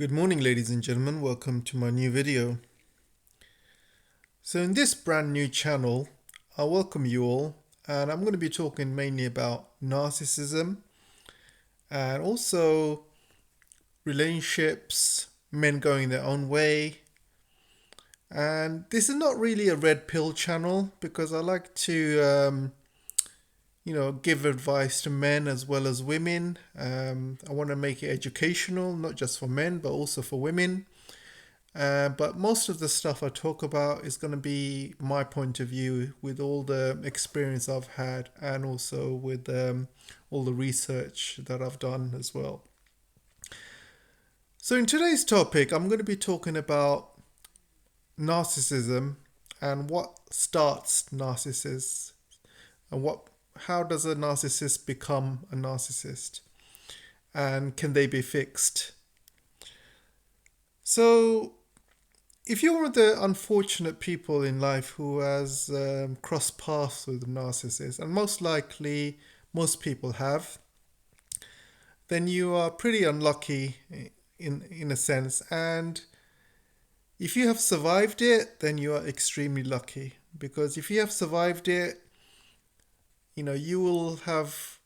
Good morning, ladies and gentlemen. Welcome to my new video. So in this brand new channel, I welcome you all, and I'm going to be talking mainly about narcissism and also relationships, men going their own way. And this is not really a red pill channel because I like to give advice to men as well as women. I want to make it educational, not just for men, but also for women. But most of the stuff I talk about is going to be my point of view with all the experience I've had and also with all the research that I've done as well. So, in today's topic, I'm going to be talking about narcissism and what starts narcissists and how does a narcissist become a narcissist and can they be fixed? So, if you're one of the unfortunate people in life who has crossed paths with a narcissist, and most likely most people have, then you are pretty unlucky in a sense. And if you have survived it, then you are extremely lucky, because if you have survived it, you will have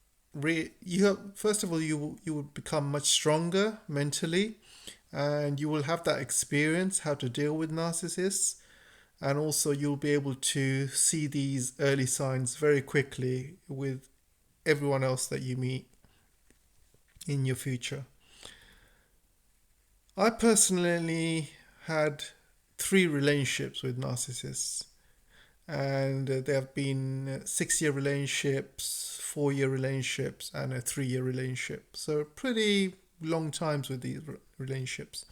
first of all you will become much stronger mentally, and you will have that experience how to deal with narcissists, and also you'll be able to see these early signs very quickly with everyone else that you meet in your future. I personally had 3 relationships with narcissists, and there have been 6-year relationships, 4-year relationships, and a 3-year relationship. So pretty long times with these relationships.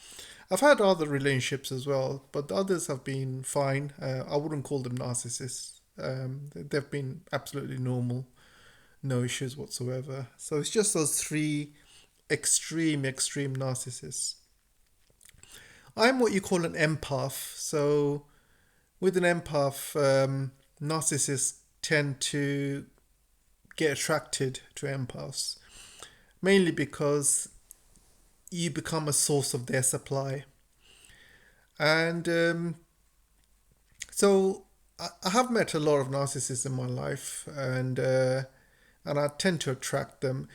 I've had other relationships as well, but the others have been fine. I wouldn't call them narcissists. They've been absolutely normal, no issues whatsoever. So it's just those 3 extreme narcissists. I'm what you call an empath. So with an empath, narcissists tend to get attracted to empaths, mainly because you become a source of their supply. And so I have met a lot of narcissists in my life, and I tend to attract them.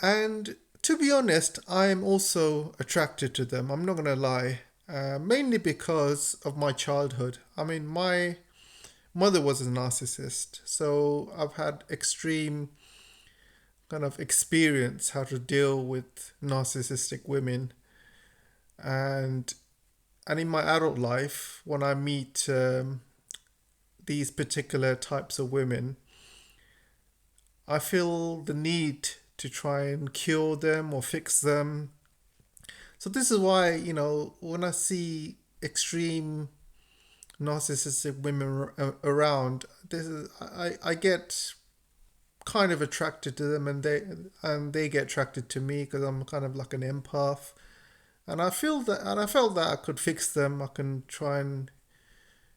And to be honest, I am also attracted to them. I'm not going to lie, mainly because of my childhood. I mean, my mother was a narcissist, so I've had extreme kind of experience how to deal with narcissistic women. And in my adult life, when I meet these particular types of women, I feel the need to try and cure them or fix them. So this is why, when I see extreme narcissistic women around, I get kind of attracted to them, and they get attracted to me because I'm kind of like an empath. And I felt that I could fix them. I can try and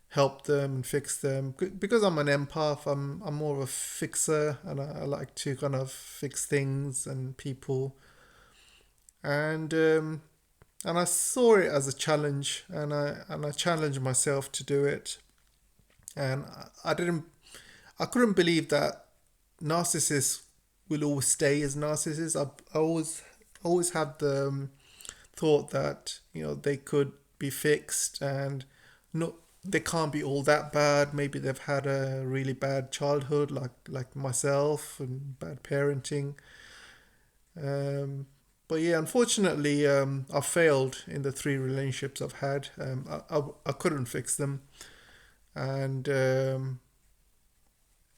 help them and fix them because I'm an empath. I'm more of a fixer, and I like to kind of fix things and people. And I saw it as a challenge, and I challenged myself to do it. And I couldn't believe that narcissists will always stay as narcissists. I always had the thought that they could be fixed, and not they can't be all that bad. Maybe they've had a really bad childhood, like myself, and bad parenting. But yeah, unfortunately, I failed in the 3 relationships I've had. I couldn't fix them, and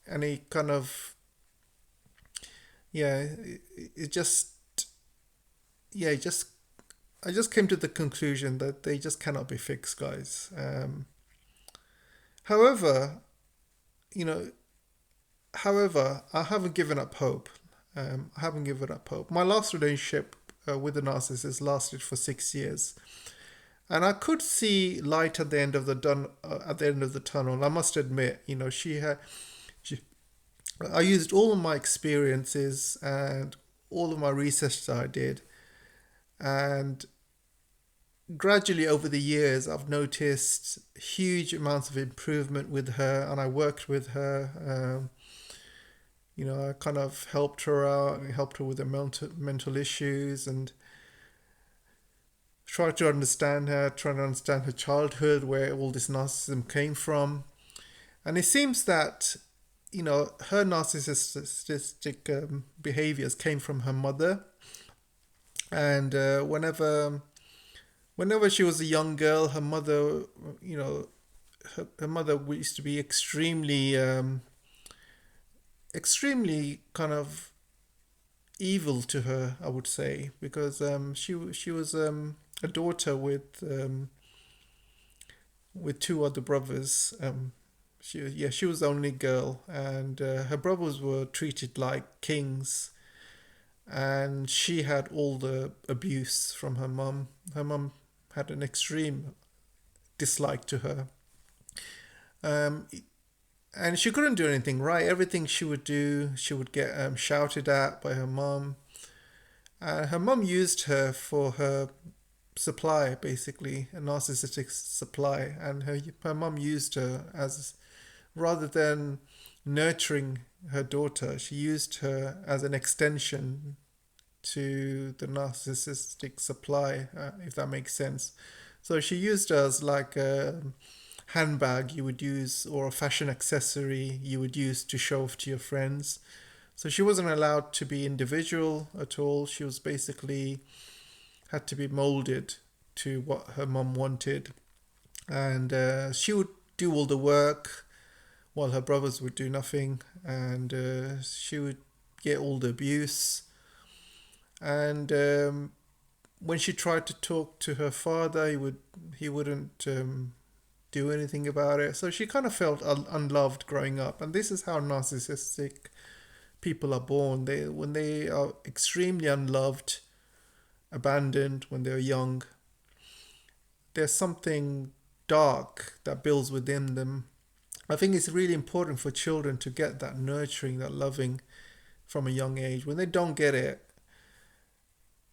it kind of, yeah, it just, yeah, it just I just came to the conclusion that they just cannot be fixed, guys. However, you know, however, I haven't given up hope. I haven't given up hope. My last relationship with a narcissist lasted for 6 years, and I could see light at the end of the tunnel. I must admit, she, I used all of my experiences and all of my research that I did, and gradually over the years, I've noticed huge amounts of improvement with her, and I worked with her. I kind of helped her out, helped her with her mental issues, and tried to understand her, trying to understand her childhood, where all this narcissism came from. And it seems that, her narcissistic behaviors came from her mother. And whenever she was a young girl, her mother, her mother used to be extremely kind of evil to her, I would say, because she was a daughter with two other brothers. She was the only girl, and her brothers were treated like kings, and she had all the abuse from her mum. Her mum had an extreme dislike to her. Um, and she couldn't do anything right. Everything she would do, she would get shouted at by her mum. Her mum used her for her supply, basically, a narcissistic supply. And her mum used her as, rather than nurturing her daughter, she used her as an extension to the narcissistic supply, if that makes sense. So she used her as like a handbag you would use, or a fashion accessory you would use to show off to your friends. So she wasn't allowed to be individual at all. She was basically had to be molded to what her mum wanted. And she would do all the work while her brothers would do nothing. And she would get all the abuse. And when she tried to talk to her father, he wouldn't do anything about it. So she kind of felt unloved growing up. And this is how narcissistic people are born. When they are extremely unloved, abandoned when they're young, there's something dark that builds within them. I think it's really important for children to get that nurturing, that loving from a young age. When they don't get it,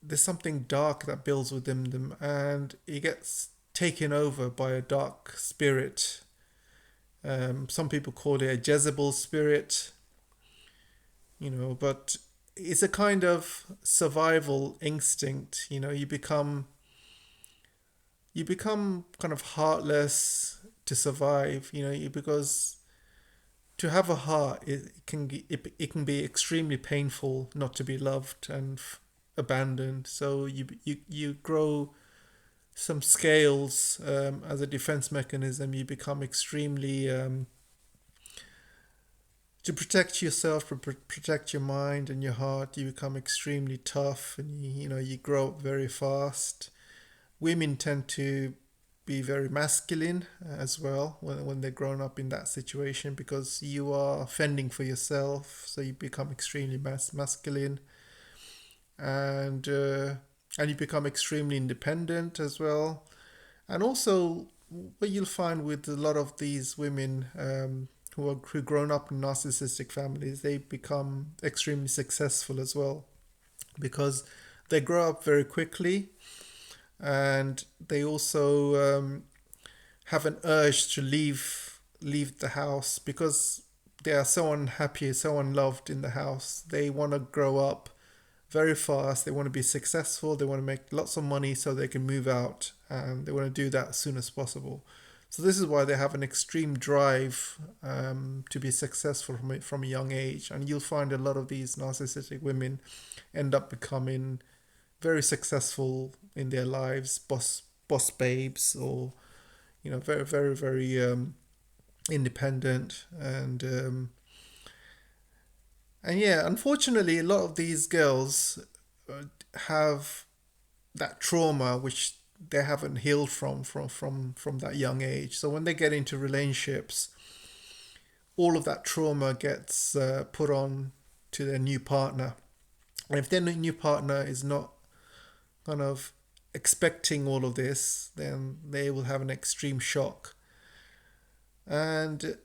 there's something dark that builds within them, and it gets taken over by a dark spirit. Some people call it a Jezebel spirit, but it's a kind of survival instinct. You become kind of heartless to survive. Because to have a heart, it can be extremely painful not to be loved and abandoned. So you grow some scales as a defense mechanism. You become extremely to protect yourself, to protect your mind and your heart. You become extremely tough, and you grow up very fast. Women tend to be very masculine as well when they're grown up in that situation, because you are fending for yourself, so you become extremely masculine. And you become extremely independent as well. And also, what you'll find with a lot of these women who grown up in narcissistic families, they become extremely successful as well, because they grow up very quickly, and they also have an urge to leave the house, because they are so unhappy, so unloved in the house. They want to grow up very fast. They want to be successful. They want to make lots of money so they can move out, and they want to do that as soon as possible. So this is why they have an extreme drive to be successful from a young age. And you'll find a lot of these narcissistic women end up becoming very successful in their lives, boss babes, or very very very independent. And yeah, unfortunately, a lot of these girls have that trauma which they haven't healed from that young age. So when they get into relationships, all of that trauma gets put on to their new partner. And if their new partner is not kind of expecting all of this, then they will have an extreme shock. And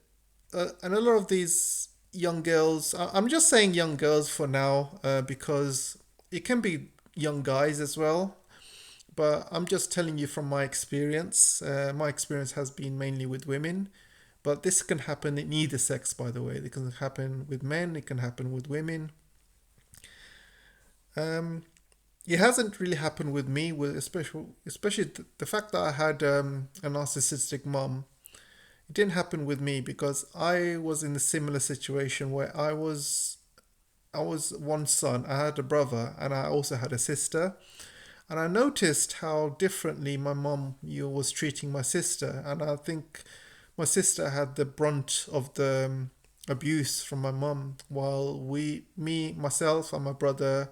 a lot of these young girls, I'm just saying young girls for now, because it can be young guys as well, but I'm just telling you from my experience. My experience has been mainly with women, but this can happen in either sex, by the way. It can happen with men, it can happen with women. Um, it hasn't really happened with me, with especially the fact that I had a narcissistic mom. It didn't happen with me because I was in a similar situation where I was one son. I had a brother and I also had a sister. And I noticed how differently my mom was treating my sister. And I think my sister had the brunt of the abuse from my mom, while myself, and my brother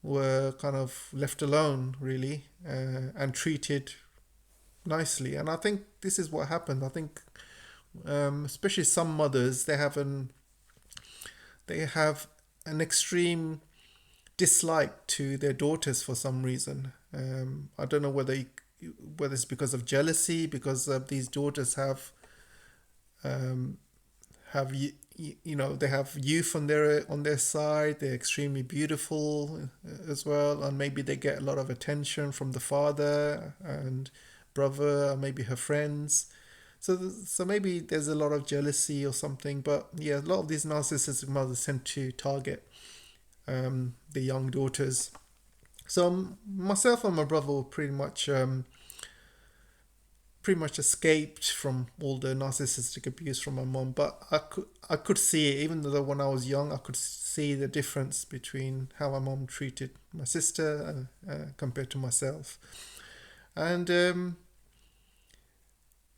were kind of left alone, really, and treated nicely. And I think this is what happened. I think, especially some mothers, they have an extreme dislike to their daughters for some reason. I don't know whether it's because of jealousy, because these daughters um, have they have youth on their side. They're extremely beautiful as well, and maybe they get a lot of attention from the father and brother, or maybe her friends. So maybe there's a lot of jealousy or something. But yeah, a lot of these narcissistic mothers tend to target the young daughters. So myself and my brother were pretty much escaped from all the narcissistic abuse from my mom. But I could see it, even though when I was young, I could see the difference between how my mom treated my sister compared to myself. And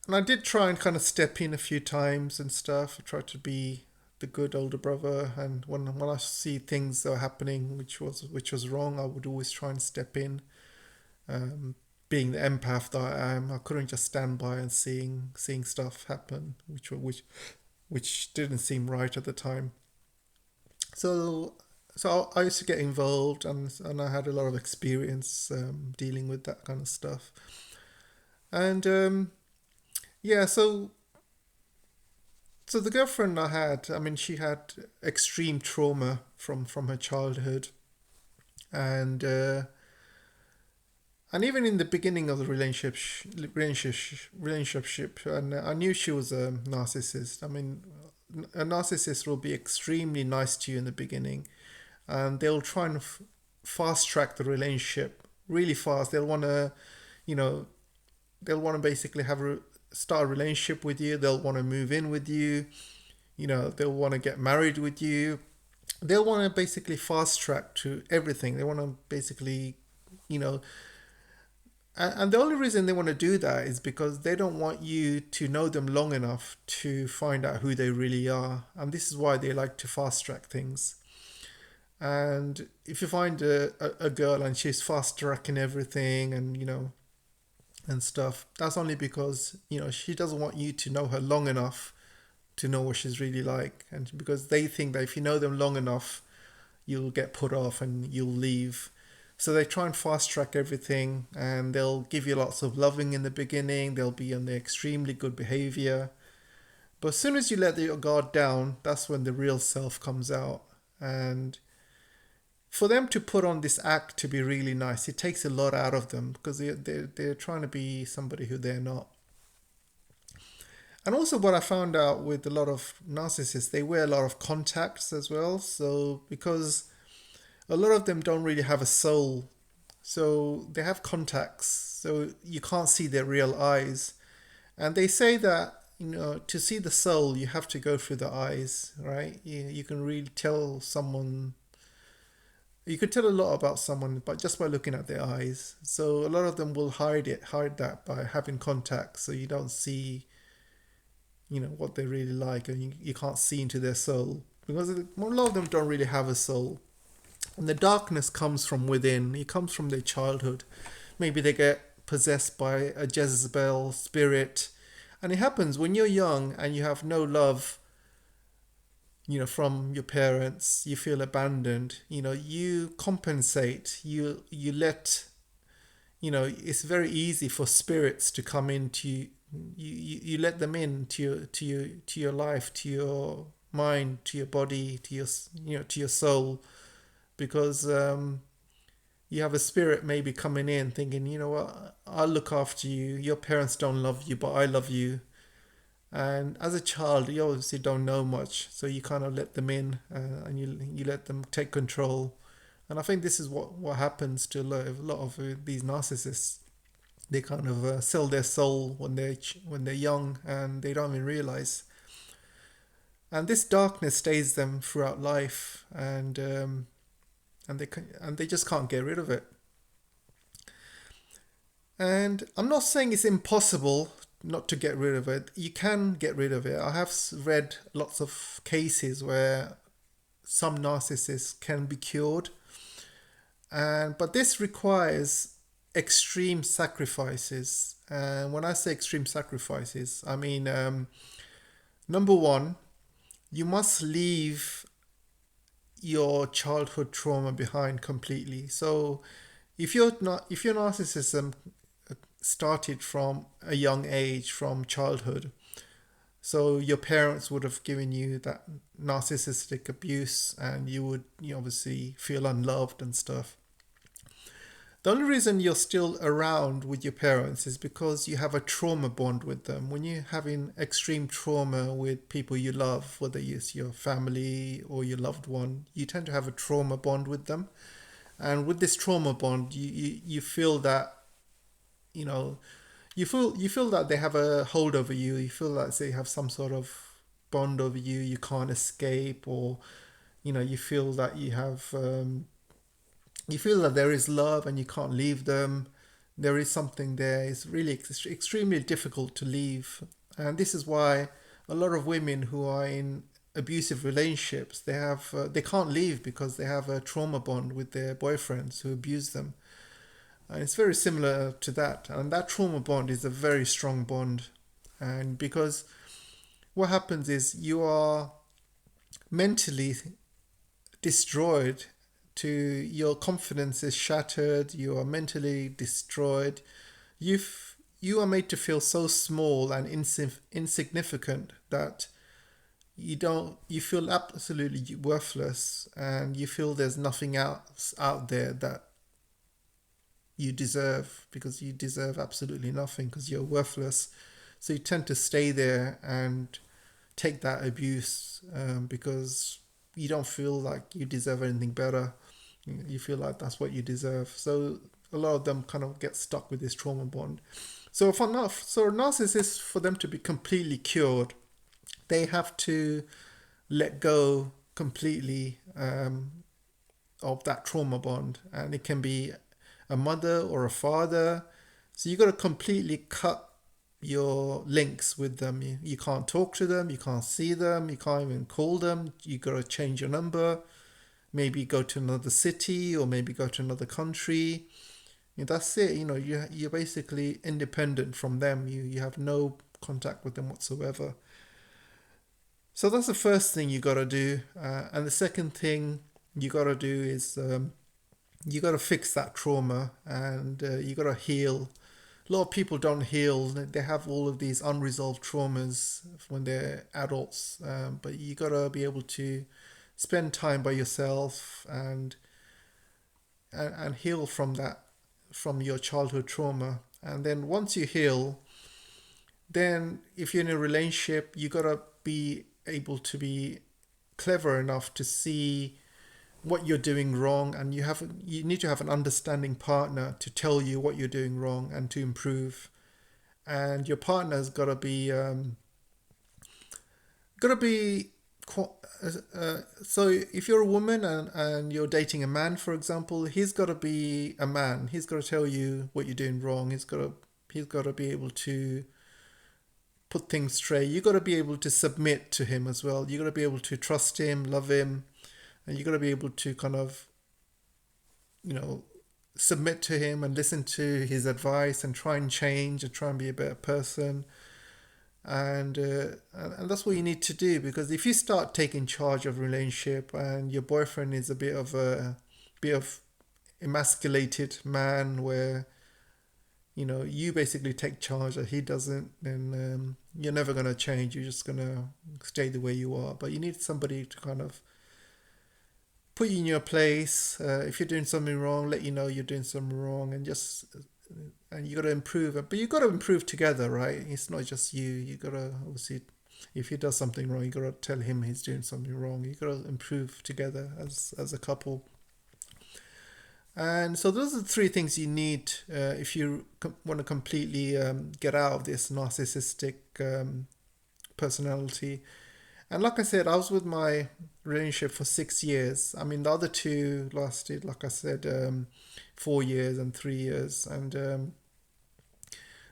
I did try and kind of step in a few times and stuff. I tried to be the good older brother, and when I see things that are happening which was wrong, I would always try and step in. Um, Being the empath that I am, I couldn't just stand by and seeing stuff happen, which didn't seem right at the time. So I used to get involved, and I had a lot of experience dealing with that kind of stuff. And yeah, so the girlfriend I had, I mean, she had extreme trauma from her childhood, and even in the beginning of the relationship, and I knew she was a narcissist. I mean, a narcissist will be extremely nice to you in the beginning, and they'll try and fast track the relationship really fast. You know, they'll want to basically start a relationship with you. They'll want to move in with you. They'll want to get married with you. They'll want to basically fast track to everything. They want to basically, you know, and the only reason they want to do that is because they don't want you to know them long enough to find out who they really are. And this is why they like to fast track things. And if you find a girl and she's fast tracking everything, and stuff, that's only because she doesn't want you to know her long enough to know what she's really like, and because they think that if you know them long enough, you'll get put off and you'll leave. So they try and fast track everything, and they'll give you lots of loving in the beginning. They'll be on the extremely good behavior, but as soon as you let your guard down, that's when the real self comes out. And for them to put on this act to be really nice, it takes a lot out of them, because they're trying to be somebody who they're not. And also, what I found out with a lot of narcissists, they wear a lot of contacts as well. So because a lot of them don't really have a soul, so they have contacts, so you can't see their real eyes. And they say that to see the soul, you have to go through the eyes, right? You can really tell someone. You could tell a lot about someone, but just by looking at their eyes. So a lot of them will hide that by having contacts, so you don't see, what they really like, and you can't see into their soul, because a lot of them don't really have a soul. And the darkness comes from within. It comes from their childhood. Maybe they get possessed by a Jezebel spirit, and it happens when you're young and you have no love, from your parents. You feel abandoned. You compensate. You let. It's very easy for spirits to come into you. You let them in to your life, to your mind, to your body, to your soul, because you have a spirit maybe coming in thinking, you know what, I'll look after you. Your parents don't love you, but I love you. And as a child, you obviously don't know much, so you kind of let them in, and you let them take control. And I think this is what happens to a lot of these narcissists. They kind of sell their soul when they're young, and they don't even realize. And this darkness stays them throughout life, and they just can't get rid of it. And I'm not saying it's impossible not to get rid of it. You can get rid of it. I have read lots of cases where some narcissists can be cured, and but this requires extreme sacrifices. And when I say extreme sacrifices, I mean, number one, you must leave your childhood trauma behind completely. So if your narcissism started from a young age, from childhood, so your parents would have given you that narcissistic abuse, and you obviously feel unloved and stuff. The only reason you're still around with your parents is because you have a trauma bond with them. When you're having extreme trauma with people you love, whether it's your family or your loved one, you tend to have a trauma bond with them. And with this trauma bond, you feel that, you know, you feel that they have a hold over you. You feel that they have some sort of bond over you. You can't escape, or you feel that you feel that there is love and you can't leave them. There is something there. It's really extremely difficult to leave. And this is why a lot of women who are in abusive relationships, they can't leave because they have a trauma bond with their boyfriends who abuse them. And it's very similar to that. And that trauma bond is a very strong bond. And because what happens is you are mentally destroyed, to your confidence is shattered, you are mentally destroyed, you are made to feel so small and insignificant that you feel absolutely worthless, and you feel there's nothing else out there that you deserve, because you deserve absolutely nothing because you're worthless. So you tend to stay there and take that abuse, because you don't feel like you deserve anything better. You feel like that's what you deserve. So a lot of them kind of get stuck with this trauma bond. So a narcissist, for them to be completely cured, they have to let go completely of that trauma bond. And it can be a mother or a father. So you got to completely cut your links with them. You can't talk to them, you can't see them, you can't even call them. You got to change your number, maybe go to another city, or maybe go to another country. That's it. You're basically independent from them. You have no contact with them whatsoever. So that's the first thing you got to do. And the second thing you got to do is you got to fix that trauma, and you got to heal. A lot of people don't heal. They have all of these unresolved traumas when they're adults. But you got to be able to spend time by yourself and heal from that, from your childhood trauma. And then once you heal, then if you're in a relationship, you got to be able to be clever enough to see what you're doing wrong, and you need to have an understanding partner to tell you what you're doing wrong and to improve. And your partner's got to be so if you're a woman and you're dating a man, for example, he's got to be a man. He's got to tell you what you're doing wrong. He's got to be able to put things straight. You got to be able to submit to him as well. You got to be able to trust him, love him, and you got to be able to kind of, submit to him and listen to his advice and try and change and try and be a better person. And that's what you need to do, because if you start taking charge of a relationship and your boyfriend is a bit of emasculated man, where you basically take charge and he doesn't, then you're never going to change. You're just going to stay the way you are. But you need somebody to kind of put you in your place. If you're doing something wrong, let you know you're doing something wrong, and you got to improve it. But you got to improve together, right? It's not just you. You got to obviously, if he does something wrong, you got to tell him he's doing something wrong. You got to improve together as a couple. And so those are the three things you need if you want to completely get out of this narcissistic personality. And like I said, I was with my relationship for 6 years. I mean, the other two lasted, like I said, 4 years and 3 years. And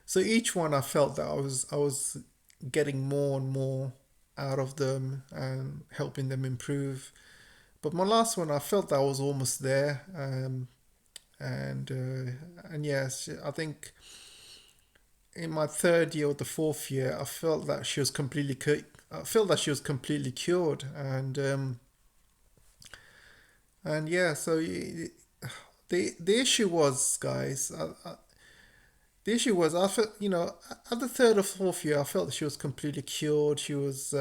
so each one, I felt that I was getting more and more out of them and helping them improve. But my last one, I felt that I was almost there. And yes, I think in my third year or the fourth year, I felt that she was completely cured, and yeah. So the issue was, guys, the issue was I felt, at the third or fourth year, I felt that she was completely cured. She was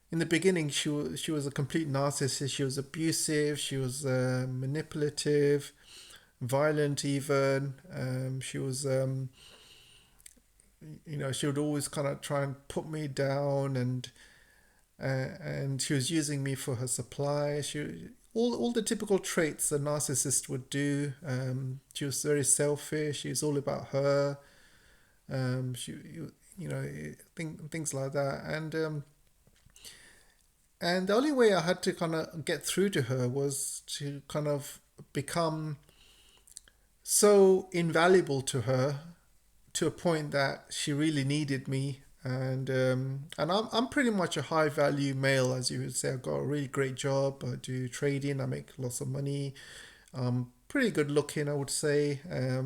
in the beginning, she was a complete narcissist. She was abusive. She was manipulative, violent, even. She was she would always kind of try and put me down, and she was using me for her supply. All the typical traits a narcissist would do. She was very selfish. She was all about her. She things like that, and the only way I had to kind of get through to her was to kind of become so invaluable to her, to a point that she really needed me. And I'm pretty much a high value male, as you would say. I've got a really great job. I do trading. I make lots of money. Pretty good looking, I would say. I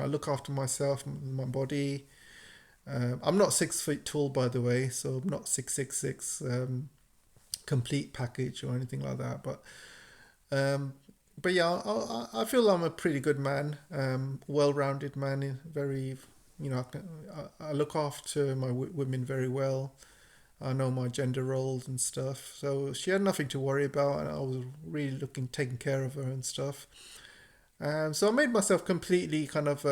look after myself, my body. I'm not 6 feet tall, by the way, so I'm not 6'6", complete package or anything like that. But yeah, I feel I'm a pretty good man, well-rounded man. Very, I look after my women very well. I know my gender roles and stuff. So she had nothing to worry about, and I was really taking care of her and stuff. So I made myself completely kind of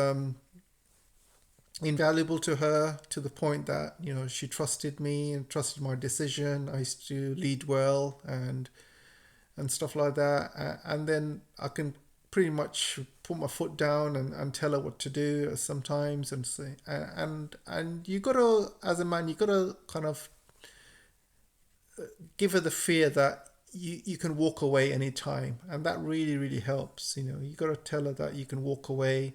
invaluable to her, to the point that she trusted me and trusted my decision. I used to lead well and stuff like that. And then I can pretty much put my foot down and tell her what to do sometimes, and say, and you gotta, as a man, you gotta kind of give her the fear that you can walk away anytime, and that really really helps. You gotta tell her that you can walk away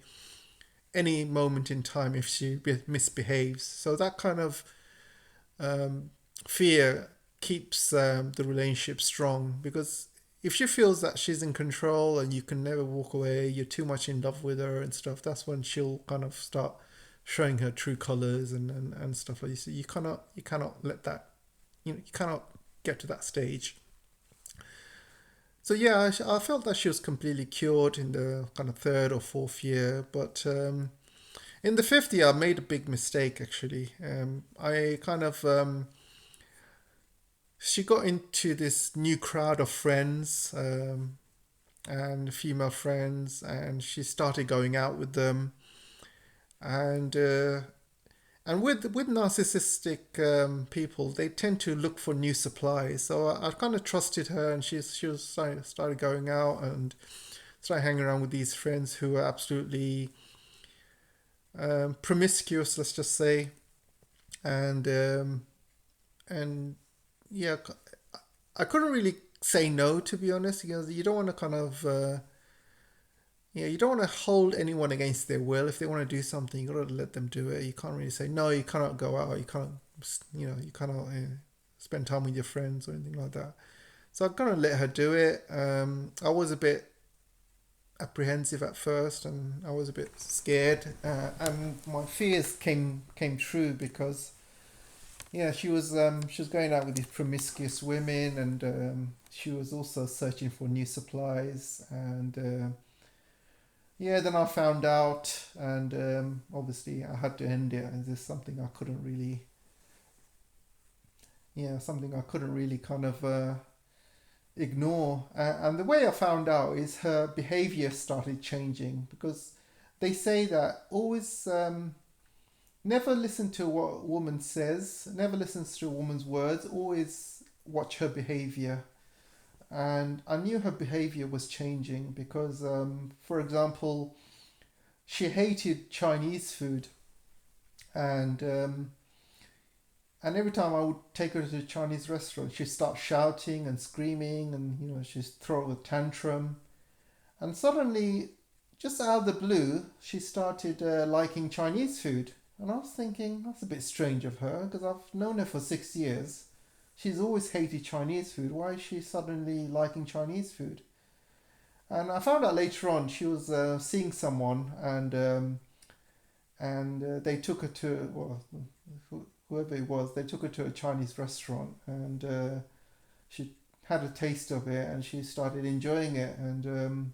any moment in time if she misbehaves. So that kind of fear keeps the relationship strong, because if she feels that she's in control and you can never walk away, you're too much in love with her and stuff, that's when she'll kind of start showing her true colors and stuff like this. You cannot let that, you cannot get to that stage. So yeah, I felt that she was completely cured in the kind of third or fourth year, but in the fifth year I made a big mistake, actually. I kind of she got into this new crowd of friends, and female friends, and she started going out with them, and with narcissistic people, they tend to look for new supplies. So I kind of trusted her, and she was started going out and started hanging around with these friends who were absolutely promiscuous, let's just say. And um, and yeah, I couldn't really say no, to be honest. You don't want to kind of you don't want to hold anyone against their will. If they want to do something, you got to let them do it. You can't really say no. You cannot go out. You can't, you cannot spend time with your friends or anything like that. So I kind of let her do it. I was a bit apprehensive at first, and I was a bit scared, and my fears came true, because yeah, she was going out with these promiscuous women, and she was also searching for new supplies, and yeah, then I found out, and obviously I had to end it. And this is something I couldn't really, something I couldn't really kind of ignore. And the way I found out is her behavior started changing, because they say that always never listen to what a woman says, never listens to a woman's words, always watch her behavior. And I knew her behavior was changing because, for example, she hated Chinese food, and and every time I would take her to a Chinese restaurant, she'd start shouting and screaming, and she'd throw a tantrum. And suddenly, just out of the blue, she started liking Chinese food. And I was thinking, that's a bit strange of her, because I've known her for 6 years. She's always hated Chinese food. Why is she suddenly liking Chinese food? And I found out later on she was seeing someone, and they took her to, well, whoever it was, they took her to a Chinese restaurant, and she had a taste of it, and she started enjoying it, and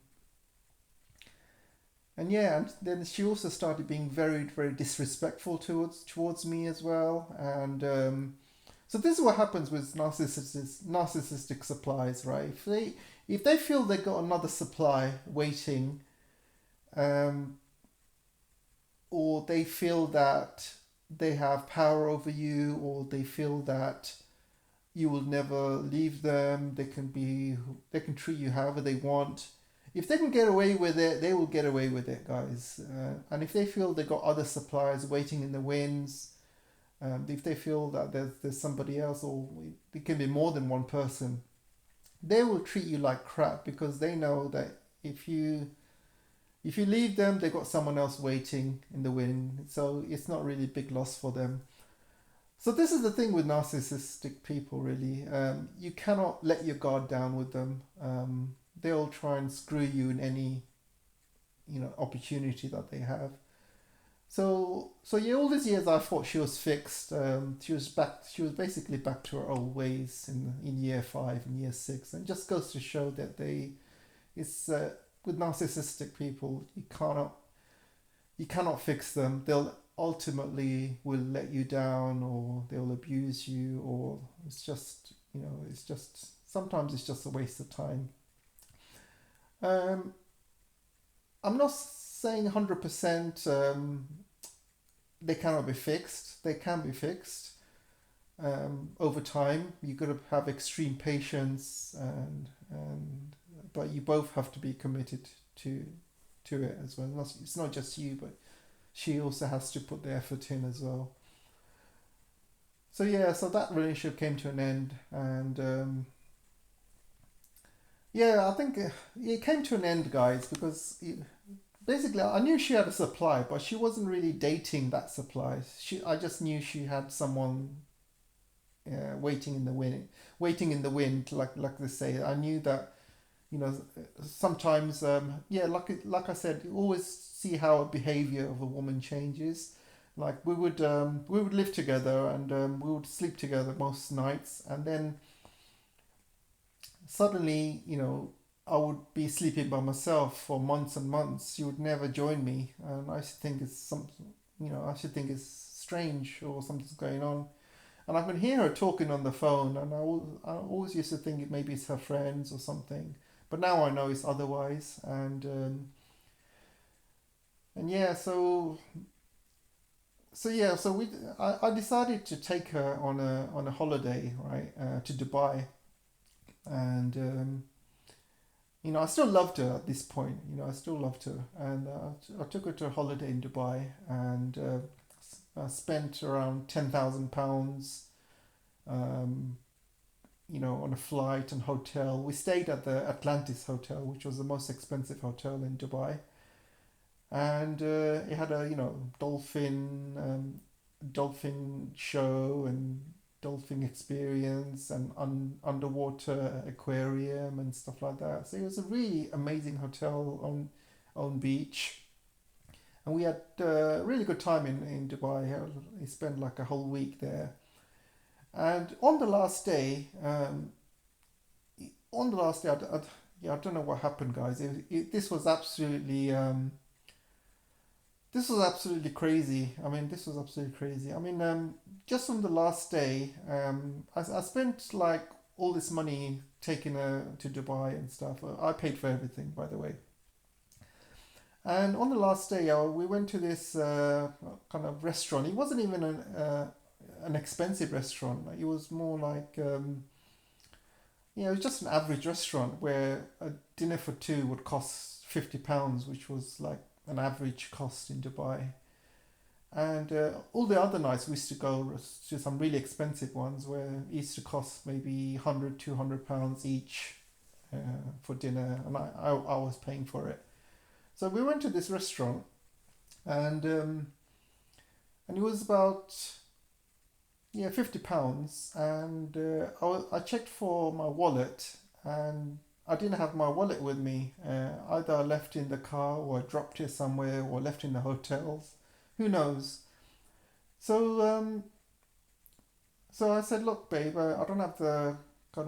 yeah, and then she also started being very, very disrespectful towards me as well, and so this is what happens with narcissistic supplies, right? If they feel they got another supply waiting, um, or they feel that they have power over you, or they feel that you will never leave them, they can treat you however they want. If they can get away with it, they will get away with it, guys. And if they feel they got other suppliers waiting in the wings, if they feel that there's somebody else, or it can be more than one person, they will treat you like crap, because they know that if you leave them, they've got someone else waiting in the wing. So it's not really a big loss for them. So this is the thing with narcissistic people, really. You cannot let your guard down with them. They'll try and screw you in any opportunity that they have. So yeah, all these years I thought she was fixed. She was back. She was basically back to her old ways in year 5 and year 6, and it just goes to show that it's with narcissistic people, you cannot fix them. They'll ultimately will let you down, or they'll abuse you, or it's just sometimes it's just a waste of time. Um, I'm not saying 100% they cannot be fixed. They can be fixed over time. You've got to have extreme patience, and but you both have to be committed to it as well. It's not just you, but she also has to put the effort in as well. So yeah, so that relationship came to an end, and yeah, I think it came to an end, guys, because basically I knew she had a supply, but she wasn't really dating that supply. I just knew she had someone waiting in the wind, like they say. I knew that sometimes yeah, like I said, you always see how a behavior of a woman changes. Like we would live together, and we would sleep together most nights, and then suddenly, I would be sleeping by myself for months and months. She would never join me, and I should think it's something. I should think it's strange, or something's going on. And I can hear her talking on the phone, and I always used to think maybe it's her friends or something. But now I know it's otherwise, and yeah, so yeah, so I decided to take her on a holiday, right, to Dubai, and I still loved her at this point. I still loved her, and I took her to a holiday in Dubai, and I spent around £10,000, um, on a flight and hotel. We stayed at the Atlantis Hotel, which was the most expensive hotel in Dubai, and it had a dolphin show and dolphin experience, and underwater aquarium and stuff like that. So it was a really amazing hotel on beach, and we had a really good time in Dubai. I spent like a whole week there, and yeah, I don't know what happened, guys. This was absolutely crazy. I mean, this was absolutely crazy. I mean, just on the last day, I spent like all this money taken to Dubai and stuff. I paid for everything, by the way. And on the last day, we went to this kind of restaurant. It wasn't even an expensive restaurant. It was more like, it was just an average restaurant where a dinner for two would cost £50, which was like an average cost in Dubai. And all the other nights we used to go to some really expensive ones where it used to cost maybe £100, £200 each for dinner, and I was paying for it. So we went to this restaurant, and it was about £50, and I checked for my wallet, and I didn't have my wallet with me. Either I left in the car, or I dropped it somewhere, or left in the hotels. Who knows? So so I said, look, babe, I don't have the I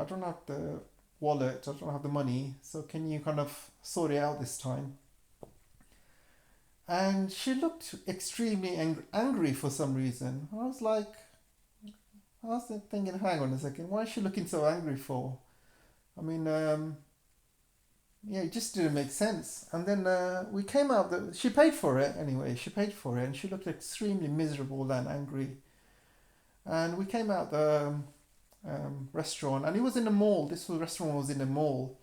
don't have the wallet, I don't have the money. So can you kind of sort it out this time? And she looked extremely angry for some reason. I was thinking, hang on a second, why is she looking so angry for? I mean, it just didn't make sense. And then we came out. She paid for it anyway. She paid for it, and she looked extremely miserable and angry. And we came out the restaurant, and it was in the mall. Restaurant was in the mall,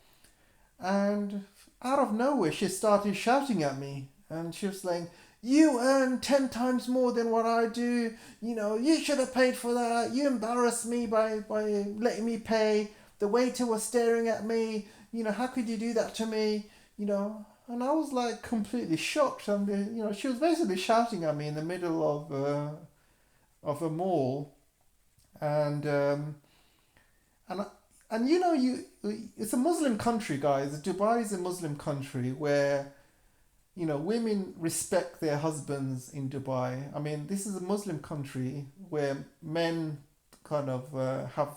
and out of nowhere, she started shouting at me, and she was saying, "You earn 10 times more than what I do. You should have paid for that. You embarrassed me by letting me pay. The waiter was staring at me. How could you do that to me? And I was like completely shocked. And she was basically shouting at me in the middle of a mall, and and it's a Muslim country, guys. Dubai is a Muslim country where women respect their husbands in Dubai. I mean, this is a Muslim country where men kind of have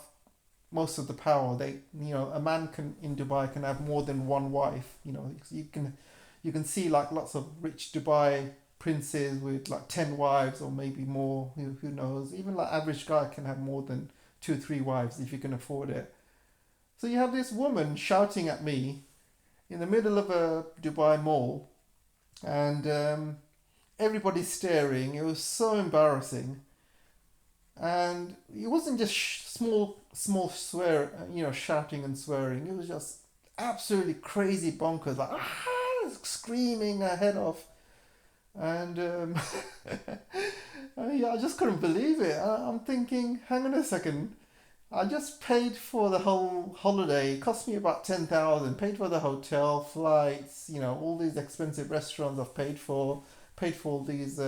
most of the power. A man in Dubai can have more than one wife. You can see like lots of rich Dubai princes with like 10 wives or maybe more. Who knows? Even like average guy can have more than 2 or 3 wives if you can afford it. So you have this woman shouting at me in the middle of a Dubai mall, and everybody's staring. It was so embarrassing. And it wasn't just small shouting and swearing. It was just absolutely crazy bonkers, like screaming her head off. And I just couldn't believe it. I'm thinking, hang on a second. I just paid for the whole holiday. It cost me about 10,000. Paid for the hotel, flights, all these expensive restaurants I've paid for. Paid for all these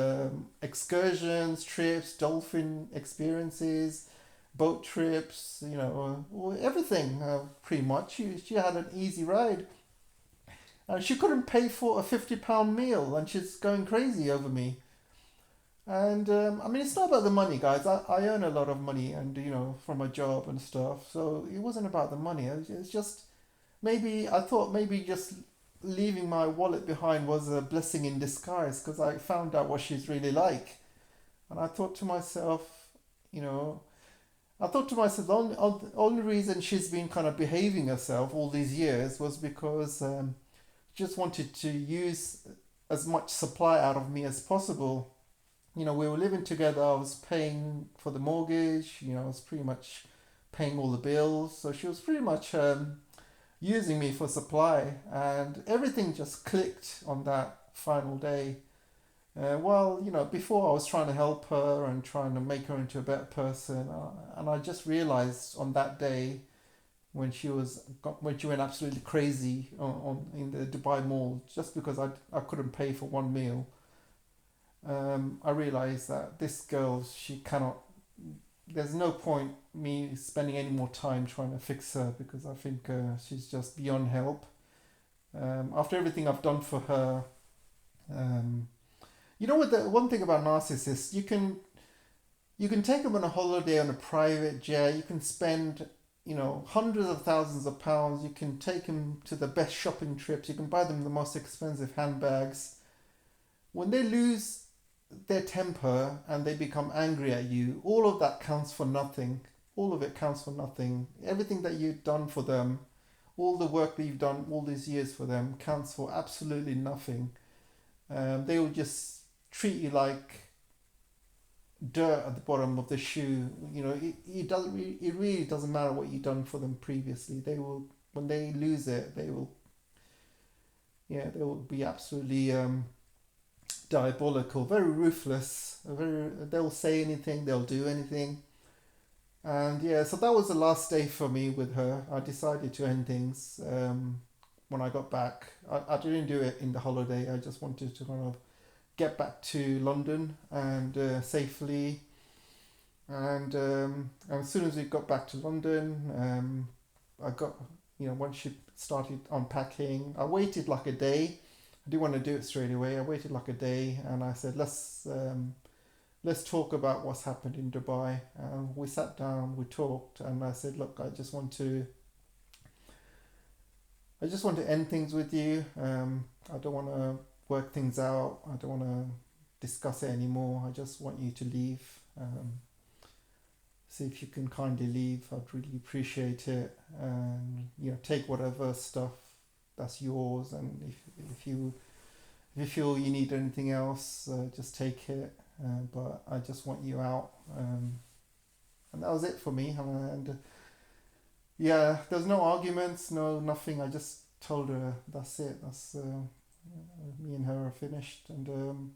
excursions, trips, dolphin experiences, boat trips, everything pretty much. She had an easy ride. She couldn't pay for a £50 meal, and she's going crazy over me. And I mean, it's not about the money, guys. I earn a lot of money, and from a job and stuff. So it wasn't about the money. It's just I thought maybe just leaving my wallet behind was a blessing in disguise, because I found out what she's really like. And I thought to myself, the only reason she's been kind of behaving herself all these years was because she just wanted to use as much supply out of me as possible. We were living together. I was paying for the mortgage. I was pretty much paying all the bills. So she was pretty much using me for supply, and everything just clicked on that final day. Before I was trying to help her and trying to make her into a better person, and I just realized on that day when she went absolutely crazy in the Dubai mall just because I couldn't pay for one meal. I realized that this girl, she cannot. There's no point me spending any more time trying to fix her, because I think she's just beyond help. After everything I've done for her, what the one thing about narcissists, you can take them on a holiday on a private jet. You can spend hundreds of thousands of pounds. You can take them to the best shopping trips. You can buy them the most expensive handbags. When they lose their temper and they become angry at you, all of that counts for nothing. all of it counts for nothing. Everything that you've done for them, all the work that you've done all these years for them counts for absolutely nothing. They will just treat you like dirt at the bottom of the shoe. It really doesn't matter what you've done for them previously. They will, when they lose it, they will be absolutely diabolical, very ruthless. They'll say anything, they'll do anything. And yeah, so that was the last day for me with her. I decided to end things when I got back. I didn't do it in the holiday. I just wanted to kind of get back to London and safely. And as soon as we got back to London, I got, once she started unpacking, I waited like a day. I didn't want to do it straight away. I waited like a day, and I said, let's talk about what's happened in Dubai. We sat down, we talked, and I said, look, I just want to end things with you. I don't want to work things out. I don't want to discuss it anymore. I just want you to leave. See if you can kindly leave. I'd really appreciate it. And take whatever stuff that's yours. And if you feel you need anything else, just take it. But I just want you out. And that was it for me. And yeah, there's no arguments, no nothing. I just told her that's it. That's me and her are finished. And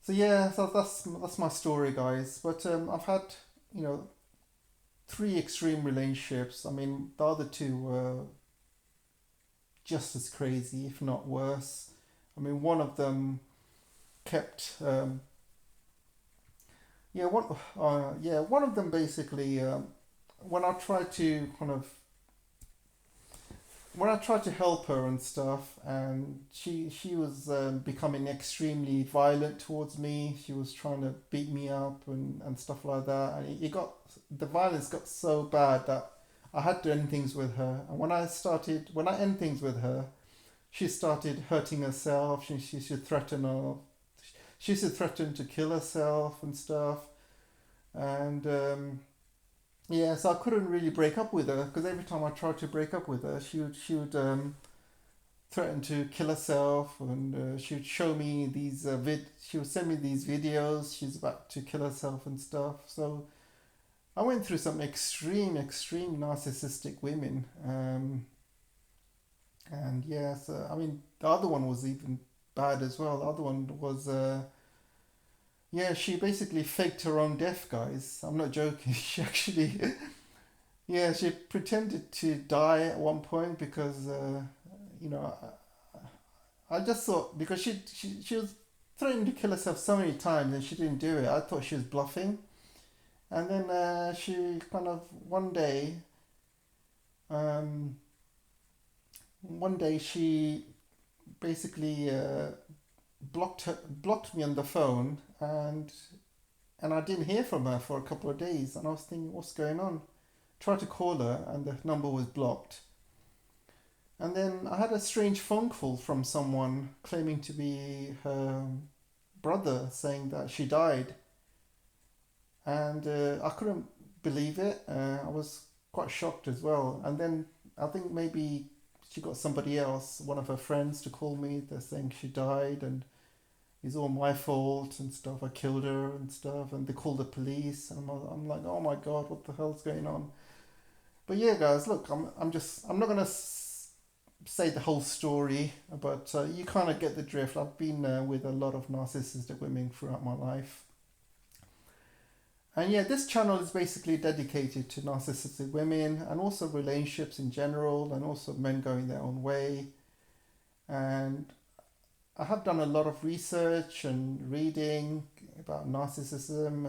so yeah, so that's my story, guys. But I've had three extreme relationships. I mean, the other two were just as crazy, if not worse. I mean, one of them kept one of them basically when I tried to help her and stuff, and she was becoming extremely violent towards me. She was trying to beat me up and stuff like that, and the violence got so bad that I had to end things with her. And when I end things with her, she started hurting herself. She used to threaten to kill herself and stuff. And so I couldn't really break up with her, because every time I tried to break up with her, she would threaten to kill herself, and she would show me these she would send me these videos. She's about to kill herself and stuff. So I went through some extreme narcissistic women. And yeah, so I mean, the other one was even bad as well. The other one was she basically faked her own death, guys. I'm not joking. She actually she pretended to die at one point because you know I just thought, because she was threatening to kill herself so many times and she didn't do it. I thought she was bluffing. And then she kind of um, one day she basically blocked me on the phone, and I didn't hear from her for a couple of days, and I was thinking, what's going on? Tried to call her, and the number was blocked. And then I had a strange phone call from someone claiming to be her brother, saying that she died, and I couldn't believe it. I was quite shocked as well. And then I think maybe she got somebody else, one of her friends, to call me. They're saying she died and it's all my fault and stuff. I killed her and stuff. And they called the police. And I'm like, oh my God, what the hell's going on? But yeah, guys, look, I'm not gonna say the whole story, but you kind of get the drift. I've been with a lot of narcissistic women throughout my life. And yeah, this channel is basically dedicated to narcissistic women and also relationships in general, and also men going their own way. And I have done a lot of research and reading about narcissism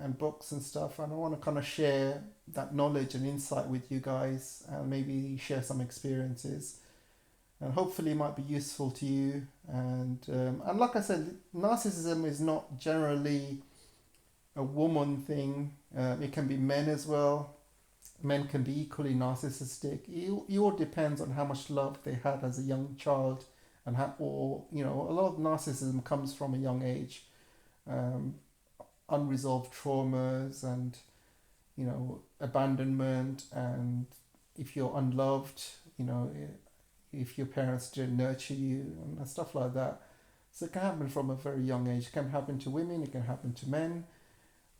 and books and stuff, and I want to kind of share that knowledge and insight with you guys, and maybe share some experiences, and hopefully it might be useful to you. And like I said, narcissism is not generally a woman thing. It can be men as well. Men can be equally narcissistic. It all depends on how much love they had as a young child, and a lot of narcissism comes from a young age, unresolved traumas, and abandonment, and if you're unloved, if your parents didn't nurture you and stuff like that. So it can happen from a very young age. It can happen to women, it can happen to men.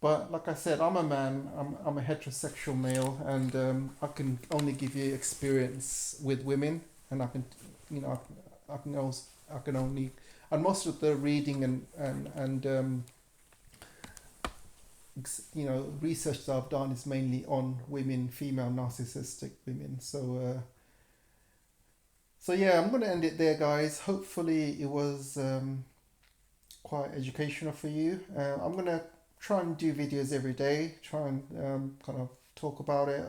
But like I said, I'm a man, I'm a heterosexual male, and I can only give you experience with women, and I can, I can also, I can only, and most of the reading and research that I've done is mainly on women, female narcissistic women. So yeah, I'm gonna end it there, guys. Hopefully, it was quite educational for you. I'm gonna try and do videos every day. Try and kind of talk about it,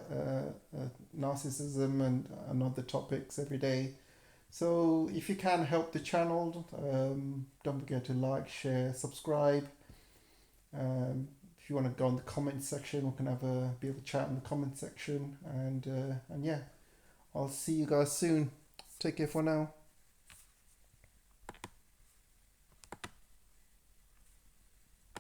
narcissism and other topics every day. So if you can help the channel, don't forget to like, share, subscribe. If you want to go in the comment section, we can have a bit of a chat in the comment section. And yeah, I'll see you guys soon. Take care for now.